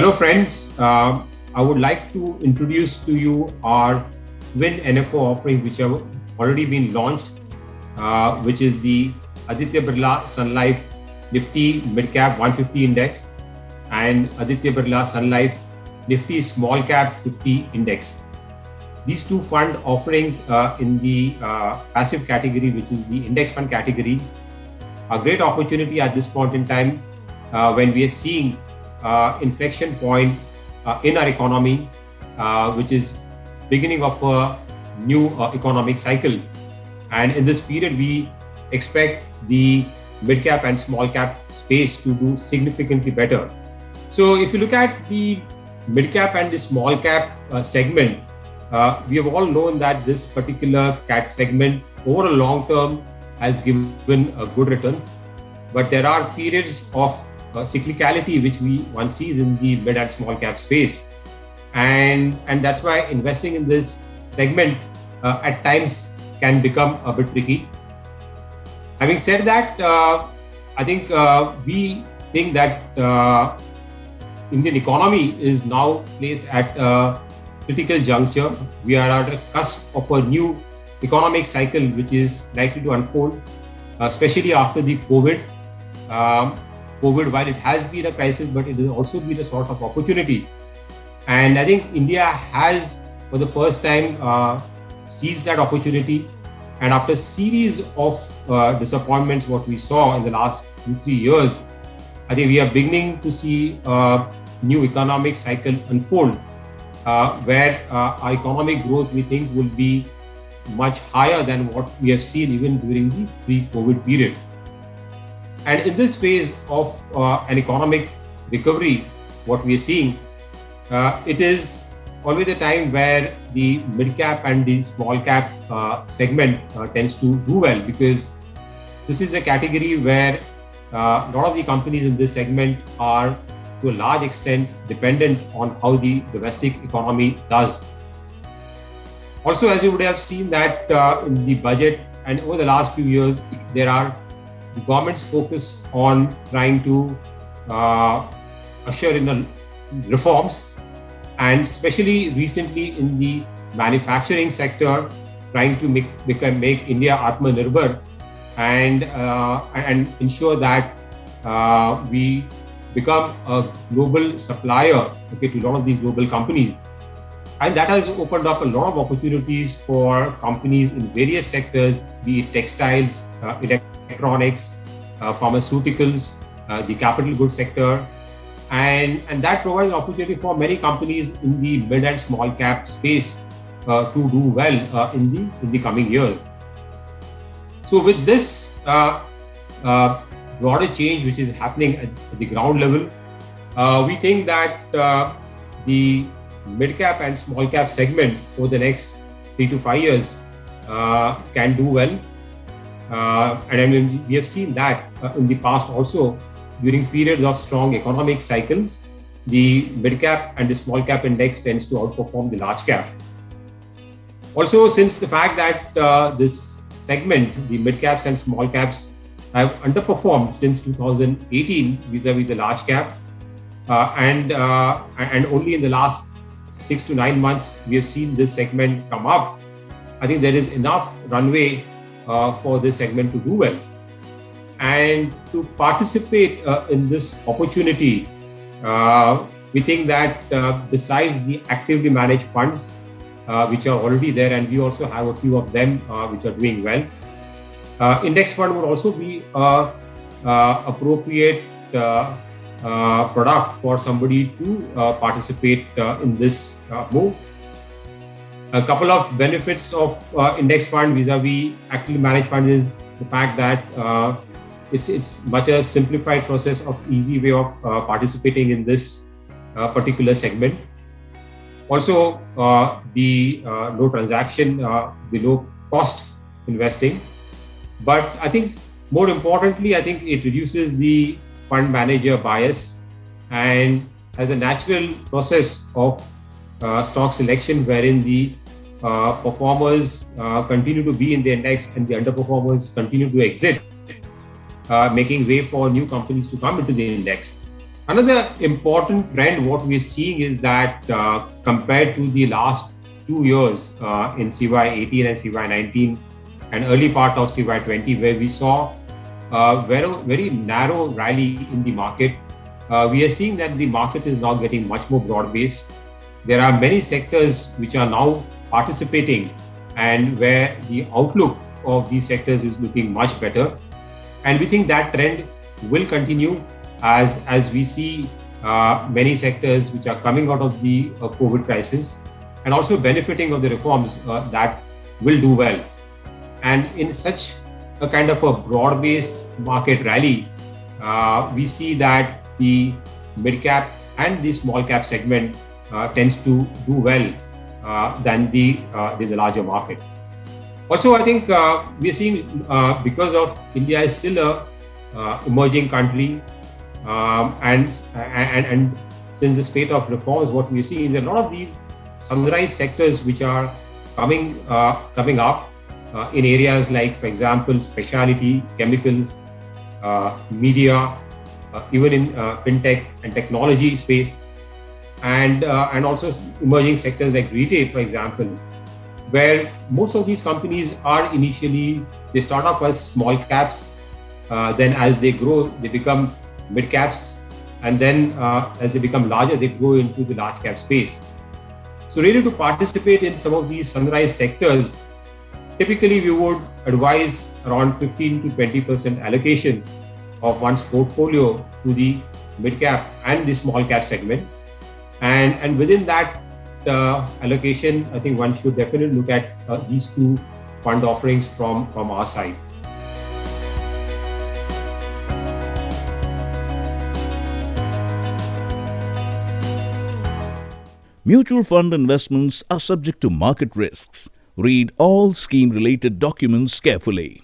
Hello, friends. I would like to introduce to you our twin NFO offering, which have already been launched, which is the Aditya Birla Sun Life Nifty Mid Cap 150 Index and Aditya Birla Sun Life Nifty Small Cap 50 Index. These two fund offerings in the passive category, which is the index fund category, a great opportunity at this point in time when we are seeing inflection point in our economy, which is beginning of a new economic cycle. And in this period, we expect the mid cap and small cap space to do significantly better. So if you look at the mid cap and the small cap segment, we have all known that this particular cat segment over a long term has given good returns, but there are periods of cyclicality which one sees in the mid and small cap space, and that's why investing in this segment at times can become a bit tricky. Having said that, I think we think that Indian economy is now placed at a critical juncture. We are at a cusp of a new economic cycle which is likely to unfold, especially after the COVID. COVID, while it has been a crisis, but it has also been a sort of opportunity. And I think India has, for the first time, seized that opportunity. And after a series of disappointments, what we saw in the last 2-3 years, I think we are beginning to see a new economic cycle unfold, where our economic growth, we think, will be much higher than what we have seen even during the pre-COVID period. And in this phase of an economic recovery, what we are seeing, it is always a time where the mid cap and the small cap segment tends to do well, because this is a category where a lot of the companies in this segment are to a large extent dependent on how the domestic economy does. Also, as you would have seen that in the budget and over the last few years, there are the government's focus on trying to usher in the reforms, and especially recently in the manufacturing sector, trying to make India Atmanirbhar and ensure that we become a global supplier to a lot of these global companies. And that has opened up a lot of opportunities for companies in various sectors, be it textiles, electronics, pharmaceuticals, the capital goods sector, and that provides an opportunity for many companies in the mid and small cap space to do well in the coming years. So with this broader change which is happening at the ground level, we think that the mid cap and small cap segment over the next 3 to 5 years can do well. And I mean, we have seen that in the past also, during periods of strong economic cycles, the mid cap and the small cap index tends to outperform the large cap. Also, since the fact that this segment, the mid caps and small caps, have underperformed since 2018 vis-a-vis the large cap, and only in the last 6 to 9 months we have seen this segment come up, I think there is enough runway for this segment to do well. And to participate in this opportunity, we think that besides the actively managed funds, which are already there, and we also have a few of them which are doing well, index fund would also be appropriate product for somebody to participate in this move. A couple of benefits of index fund vis-a-vis actively managed fund is the fact that it's much a simplified process of easy way of participating in this particular segment. Also, the low transaction, the low cost investing. But I think more importantly, I think it reduces the fund manager bias and has a natural process of stock selection wherein the performers continue to be in the index and the underperformers continue to exit, making way for new companies to come into the index. Another important trend, what we're seeing is that compared to the last 2 years in CY18 and CY19 and early part of CY20, where we saw a very narrow rally in the market, we are seeing that the market is now getting much more broad-based. There are many sectors which are now participating and where the outlook of these sectors is looking much better. And we think that trend will continue as we see many sectors which are coming out of the COVID crisis and also benefiting of the reforms that will do well. And in such a kind of a broad-based market rally, we see that the mid-cap and the small-cap segment tends to do well than the larger market. Also, I think we are seeing because of India is still a emerging country, and since the spate of reforms, what we are seeing is a lot of these sunrise sectors which are coming up in areas like, for example, specialty chemicals, media, even in fintech and technology space, and also emerging sectors like retail, for example, where most of these companies are initially, they start off as small caps, then as they grow, they become mid caps, and then as they become larger, they grow into the large cap space. So really to participate in some of these sunrise sectors, typically we would advise around 15 to 20% allocation of one's portfolio to the mid cap and the small cap segment. And within that allocation, I think one should definitely look at these two fund offerings from our side. Mutual fund investments are subject to market risks. Read all scheme-related documents carefully.